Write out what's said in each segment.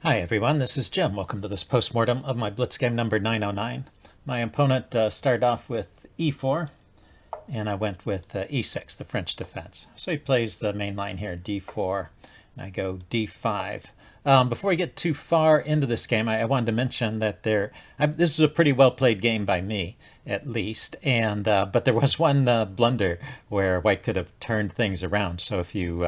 Hi everyone, this is Jim. Welcome to this postmortem of my Blitz game number 909. My opponent started off with e4, and I went with e6, the French defense. So he plays the main line here, d4, and I go d5. Before we get too far into this game, I wanted to mention that this is a pretty well played game by me, at least. But there was one blunder where White could have turned things around. So if you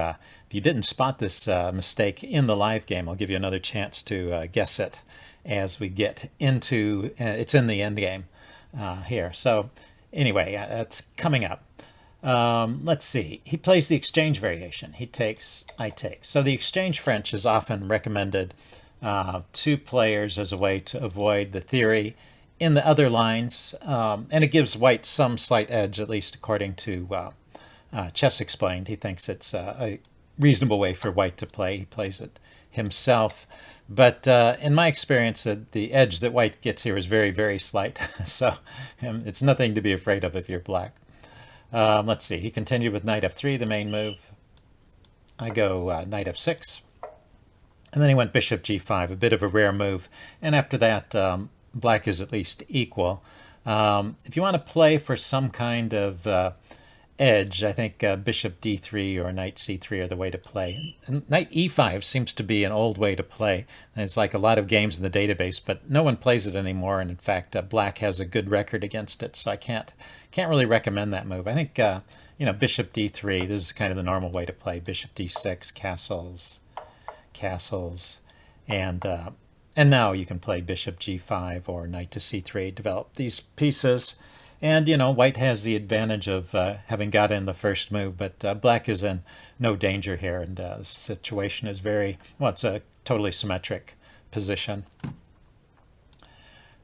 didn't spot this mistake in the live game, I'll give you another chance to guess it as we get into it's in the end game here. So anyway, that's coming up. Let's see. He plays the exchange variation. He takes, I take. So the exchange French is often recommended to players as a way to avoid the theory in the other lines, and it gives White some slight edge, at least according to Chess Explained. He thinks it's a reasonable way for White to play. He plays it himself. But in my experience, the edge that White gets here is very, very slight. So it's nothing to be afraid of if you're black. Let's see. He continued with knight f3, the main move. I go knight f6. And then he went bishop g5, a bit of a rare move. And after that, black is at least equal. If you want to play for some kind of edge, I think bishop d3 or knight c3 are the way to play. And knight e5 seems to be an old way to play. And it's like a lot of games in the database, but no one plays it anymore. And in fact, black has a good record against it, so I can't really recommend that move. I think bishop d3. This is kind of the normal way to play. Bishop d6, castles, and now you can play bishop g5 or knight to c3. Develop these pieces. And, White has the advantage of having got in the first move, but black is in no danger here, and the situation is it's a totally symmetric position.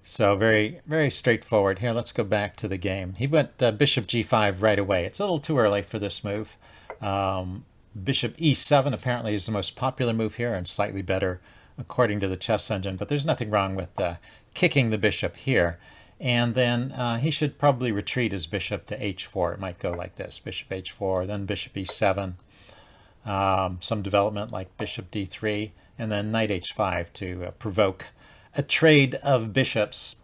So very, very straightforward. Here, let's go back to the game. He went bishop g5 right away. It's a little too early for this move. Bishop e7 apparently is the most popular move here and slightly better according to the chess engine, but there's nothing wrong with kicking the bishop here. And then he should probably retreat his bishop to h4. It might go like this, bishop h4, then bishop e7, some development like bishop d3, and then knight h5 to provoke a trade of bishops.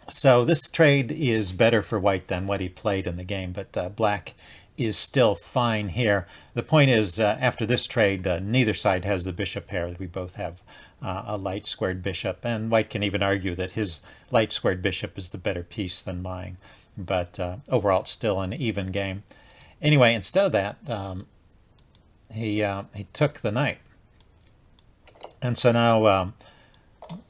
So this trade is better for White than what he played in the game, but black is still fine here. The point is, after this trade, neither side has the bishop pair. We both have a light squared bishop, and White can even argue that his light squared bishop is the better piece than mine. But overall, it's still an even game. Anyway, instead of that, he took the knight. And so now,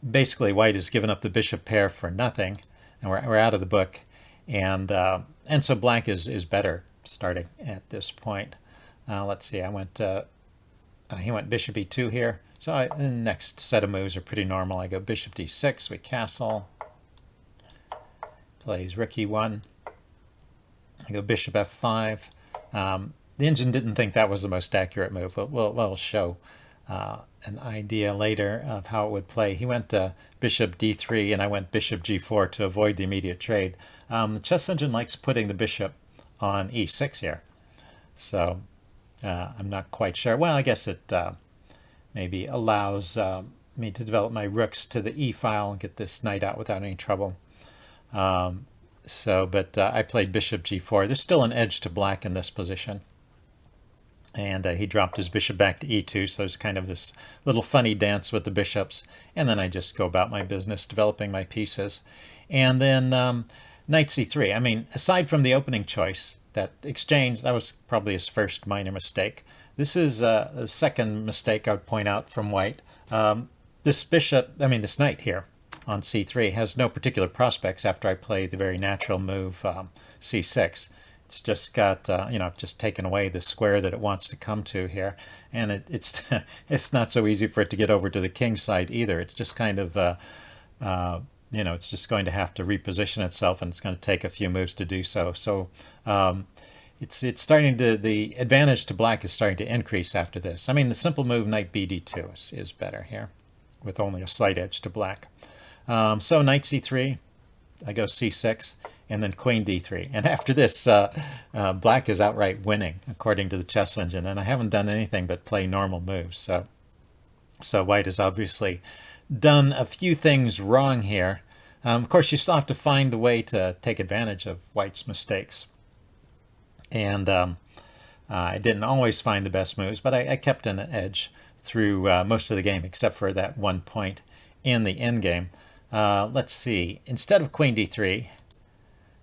basically, White has given up the bishop pair for nothing, and we're out of the book. And so black is better starting at this point. Let's see, he went bishop e2 here. So the next set of moves are pretty normal. I go bishop d6, we castle. Plays rook e1. I go bishop f5. The engine didn't think that was the most accurate move. We'll show an idea later of how it would play. He went bishop d3, and I went bishop g4 to avoid the immediate trade. The chess engine likes putting the bishop on e6 here. So I'm not quite sure. Well, I guess it maybe allows me to develop my rooks to the e file and get this knight out without any trouble. But I played bishop g4. There's still an edge to black in this position. And he dropped his bishop back to e2, so there's kind of this little funny dance with the bishops. And then I just go about my business developing my pieces. And then knight c3. I mean, aside from the opening choice, that exchange, that was probably his first minor mistake. This is a second mistake I would point out from White. This knight here on c3 has no particular prospects after I play the very natural move c6. It's just got, just taken away the square that it wants to come to here. And it's it's not so easy for it to get over to the king side either. It's just kind of, it's just going to have to reposition itself, and it's going to take a few moves to do so. So it's starting to, the advantage to black is starting to increase after this. I mean, the simple move knight bd2 is better here, with only a slight edge to black. So knight c3, I go c6, and then queen d3. And after this, black is outright winning, according to the chess engine. And I haven't done anything but play normal moves. So So white has obviously done a few things wrong here. Of course, you still have to find a way to take advantage of white's mistakes. And I didn't always find the best moves, but I kept an edge through most of the game, except for that 1 point in the endgame. Let's see. Instead of queen d3,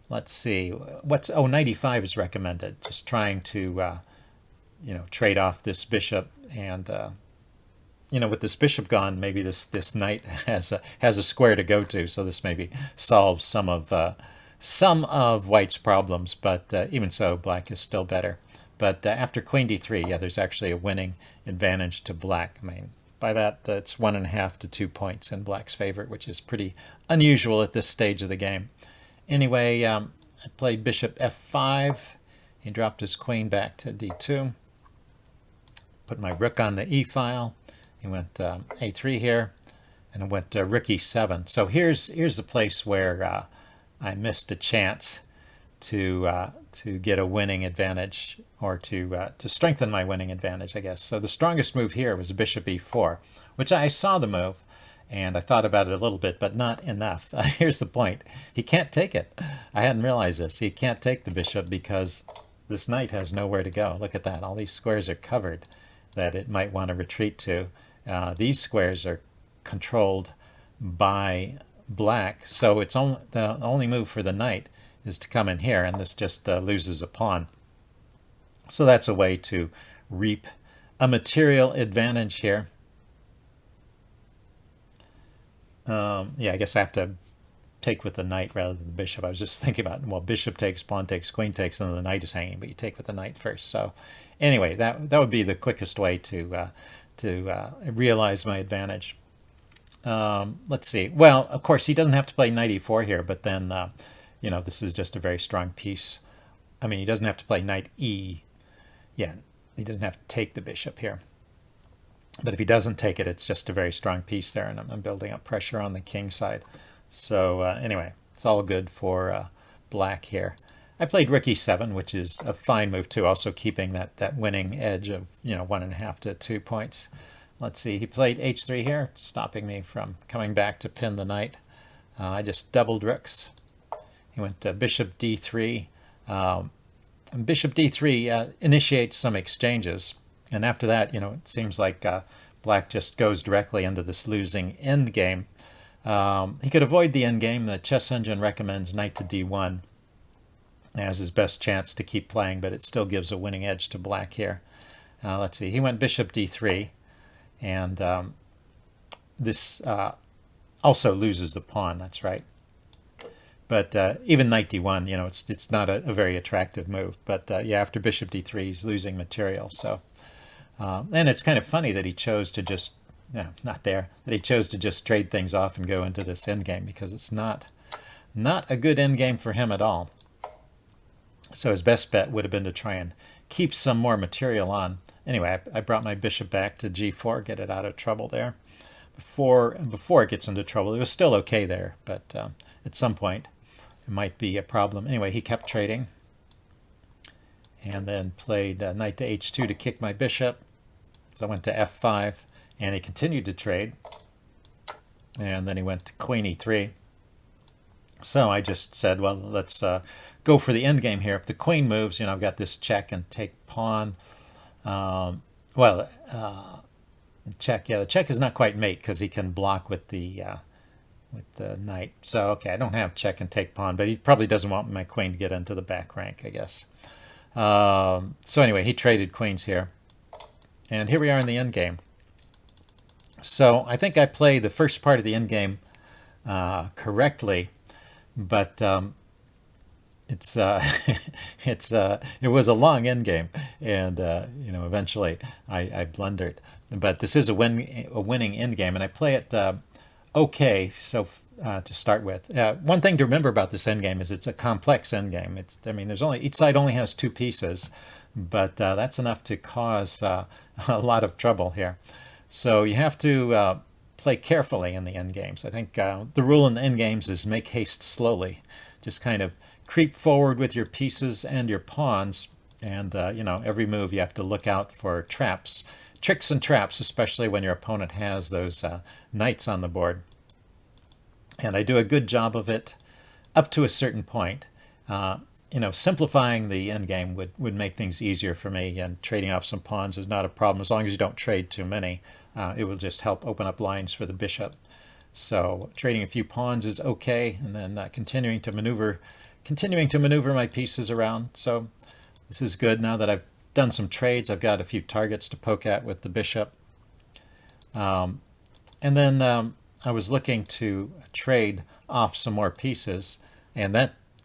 let's see. What's 95 is recommended. Just trying to trade off this bishop, and with this bishop gone, maybe this knight has a square to go to. So this maybe solves some of white's problems, but even so, black is still better. But after queen d3, yeah, there's actually a winning advantage to black. I mean, by that, it's 1.5 to 2 points in black's favor, which is pretty unusual at this stage of the game. Anyway, I played bishop f5. He dropped his queen back to d2. Put my rook on the e-file. He went a3 here, and it went rook e7. So here's the place where I missed a chance to get a winning advantage, or to strengthen my winning advantage, I guess. So the strongest move here was bishop e4, which I saw the move, and I thought about it a little bit, but not enough. Here's the point. He can't take it. I hadn't realized this. He can't take the bishop because this knight has nowhere to go. Look at that. All these squares are covered that it might want to retreat to. These squares are controlled by black, so it's the only move for the knight is to come in here, and this just loses a pawn. So that's a way to reap a material advantage here. Yeah, I guess I have to take with the knight rather than the bishop. I was just thinking about, well, bishop takes, pawn takes, queen takes, and then the knight is hanging, but you take with the knight first. So anyway, that would be the quickest way to realize my advantage. Let's see. Well, of course, he doesn't have to play knight e4 here, but then this is just a very strong piece. I mean, he doesn't have to play knight e. Yeah, he doesn't have to take the bishop here. But if he doesn't take it, it's just a very strong piece there, and I'm building up pressure on the king side. So anyway, it's all good for black here. I played rook e7, which is a fine move too, also keeping that winning edge of 1.5 to 2 points. Let's see, he played h3 here, stopping me from coming back to pin the knight. I just doubled rooks. He went bishop d3. Bishop d3 initiates some exchanges, and after that, it seems like black just goes directly into this losing endgame. He could avoid the endgame. The chess engine recommends knight to d1 as his best chance to keep playing, but it still gives a winning edge to black here. Let's see, he went bishop d3, and this also loses the pawn, that's right. But even knight d1, it's not a very attractive move. But yeah, after bishop d3, he's losing material. So, and it's kind of funny that he chose to just, that he chose to just trade things off and go into this endgame, because it's not a good endgame for him at all. So his best bet would have been to try and keep some more material on. Anyway, I brought my bishop back to g4, get it out of trouble there. Before it gets into trouble, it was still okay there, but at some point it might be a problem. Anyway, he kept trading, and then played knight to h2 to kick my bishop. So I went to f5, and he continued to trade, and then he went to queen e3. So I just said, well, let's go for the endgame here. If the queen moves, I've got this check and take pawn. Check. Yeah, the check is not quite mate because he can block with the knight. So okay, I don't have check and take pawn, but he probably doesn't want my queen to get into the back rank, I guess. So anyway, he traded queens here, and here we are in the endgame. So I think I played the first part of the endgame correctly, but it was a long endgame, and eventually I blundered. But this is a winning endgame, and I play it okay. So to start with, one thing to remember about this endgame is it's a complex endgame. Each side only has 2 pieces, but that's enough to cause a lot of trouble here. So you have to play carefully in the endgames. I think the rule in the endgames is make haste slowly. Just kind of creep forward with your pieces and your pawns, and every move you have to look out for traps tricks and traps, especially when your opponent has those knights on the board. And I do a good job of it up to a certain point. Simplifying the endgame would make things easier for me, and trading off some pawns is not a problem as long as you don't trade too many. It will just help open up lines for the bishop. So trading a few pawns is okay, and then continuing to maneuver my pieces around. So this is good. Now that I've done some trades, I've got a few targets to poke at with the bishop. And then I was looking to trade off some more pieces, and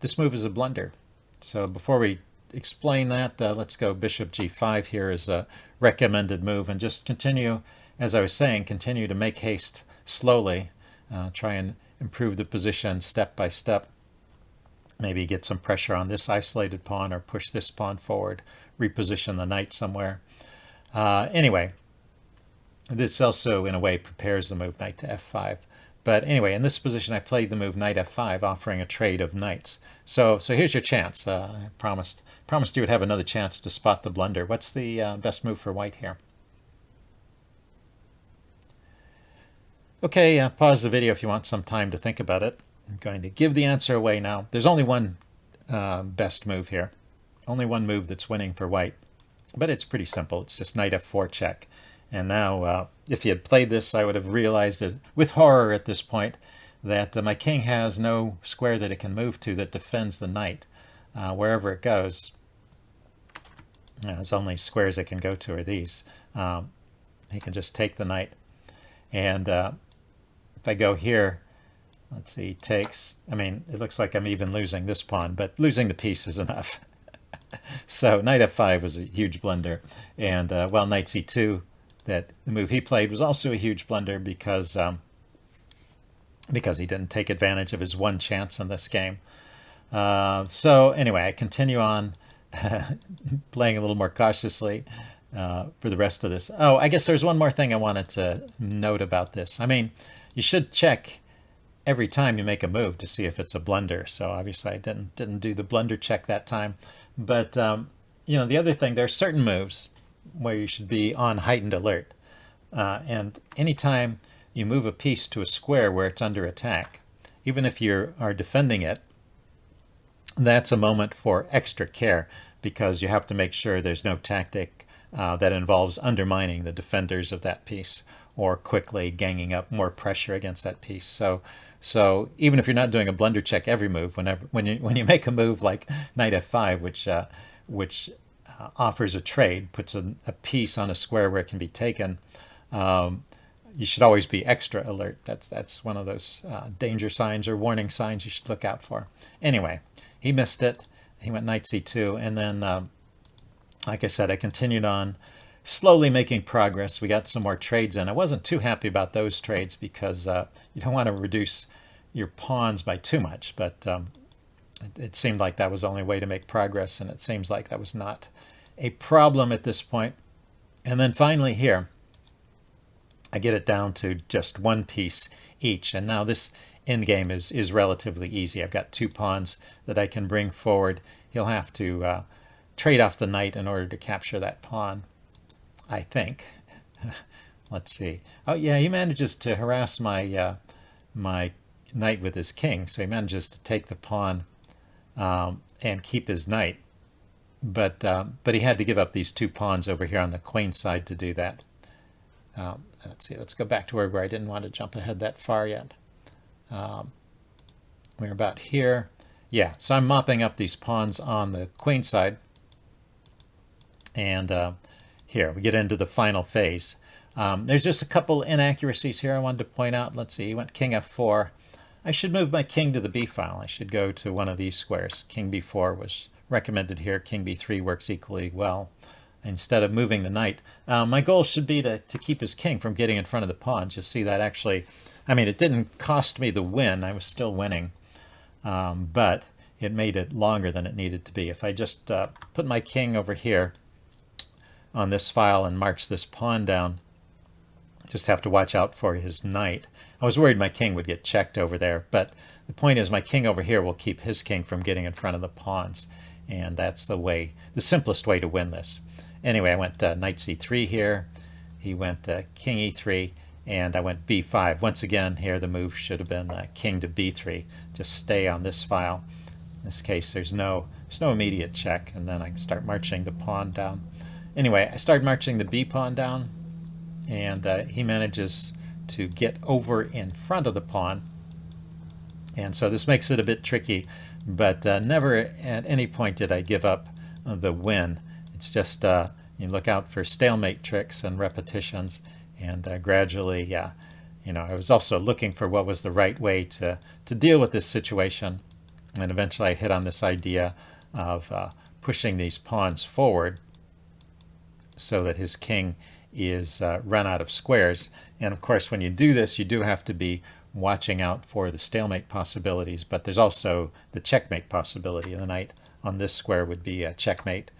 this move is a blunder. So before we explain that, let's go bishop g5 here is a recommended move, and just continue, as I was saying, continue to make haste slowly. Try and improve the position step by step. Maybe get some pressure on this isolated pawn or push this pawn forward, reposition the knight somewhere. Anyway, this also in a way prepares the move knight to f5. But anyway, in this position I played the move knight f5, offering a trade of knights. So here's your chance. I promised you would have another chance to spot the blunder. What's the best move for white here? Okay, pause the video if you want some time to think about it. I'm going to give the answer away now. There's only one best move here. Only one move that's winning for white. But it's pretty simple. It's just knight f4 check. And now, if he had played this, I would have realized with horror at this point that my king has no square that it can move to that defends the knight. Wherever it goes, there's only squares it can go to are these. He can just take the knight. And if I go here, let's see, takes, it looks like I'm even losing this pawn, but losing the piece is enough. So knight f5 was a huge blunder. And while knight c2, that the move he played was also a huge blunder because he didn't take advantage of his one chance in this game. So anyway, I continue on playing a little more cautiously for the rest of this. Oh, I guess there's one more thing I wanted to note about this. You should check every time you make a move to see if it's a blunder. So obviously I didn't do the blunder check that time. But the other thing, there are certain moves where you should be on heightened alert. And anytime you move a piece to a square where it's under attack, even if you are defending it, that's a moment for extra care, because you have to make sure there's no tactic that involves undermining the defenders of that piece or quickly ganging up more pressure against that piece. So even if you're not doing a blunder check every move, when you make a move like knight f5, which offers a trade, puts a piece on a square where it can be taken, you should always be extra alert. That's one of those danger signs or warning signs you should look out for. Anyway, he missed it. He went knight c2, and then, like I said, I continued on, slowly making progress. We got some more trades in. I wasn't too happy about those trades because you don't want to reduce your pawns by too much, but it seemed like that was the only way to make progress, and it seems like that was not a problem at this point. And then finally here, I get it down to just one piece each, and now this endgame is relatively easy. I've got two pawns that I can bring forward. He'll have to trade off the knight in order to capture that pawn, I think. Let's see. Oh yeah, he manages to harass my my knight with his king, so he manages to take the pawn and keep his knight. But he had to give up these two pawns over here on the queen side to do that. Let's see. Let's go back to where I didn't want to jump ahead that far yet. We're about here. Yeah, so I'm mopping up these pawns on the queen side. And here, we get into the final phase. There's just a couple inaccuracies here I wanted to point out. Let's see, he went king f4. I should move my king to the b file. I should go to one of these squares. King b4 was recommended here. King b3 works equally well. Instead of moving the knight, my goal should be to keep his king from getting in front of the pawns. You'll see that actually, it didn't cost me the win. I was still winning, but it made it longer than it needed to be. If I just put my king over here on this file and marks this pawn down, just have to watch out for his knight. I was worried my king would get checked over there, but the point is my king over here will keep his king from getting in front of the pawns, and that's the simplest way to win this. Anyway, I went knight c3 here, he went king e3, and I went b5. Once again, here the move should have been king to b3. Just stay on this file. In this case, there's no immediate check, and then I can start marching the pawn down. Anyway, I started marching the b pawn down, and he manages to get over in front of the pawn. And so this makes it a bit tricky, but never at any point did I give up the win. It's just you look out for stalemate tricks and repetitions, and gradually, I was also looking for what was the right way to deal with this situation, and eventually I hit on this idea of pushing these pawns forward so that his king is run out of squares. And of course, when you do this, you do have to be watching out for the stalemate possibilities, but there's also the checkmate possibility. The knight on this square would be a checkmate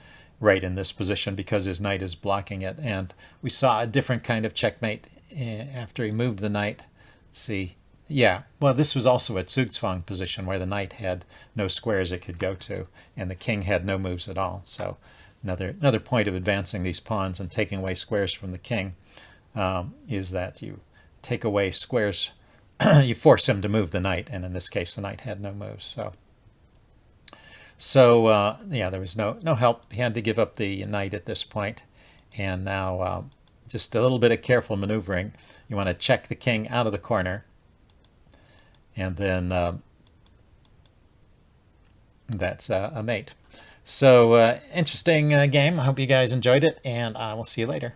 right in this position because his knight is blocking it. And we saw a different kind of checkmate after he moved the knight. Let's see. Yeah, well, this was also a Zugzwang position where the knight had no squares it could go to, and the king had no moves at all. So another point of advancing these pawns and taking away squares from the king is that you take away squares, you force him to move the knight, and in this case the knight had no moves. So there was no help. He had to give up the knight at this point, and now just a little bit of careful maneuvering. You want to check the king out of the corner, and then that's a mate. So interesting game. I hope you guys enjoyed it, and I will see you later.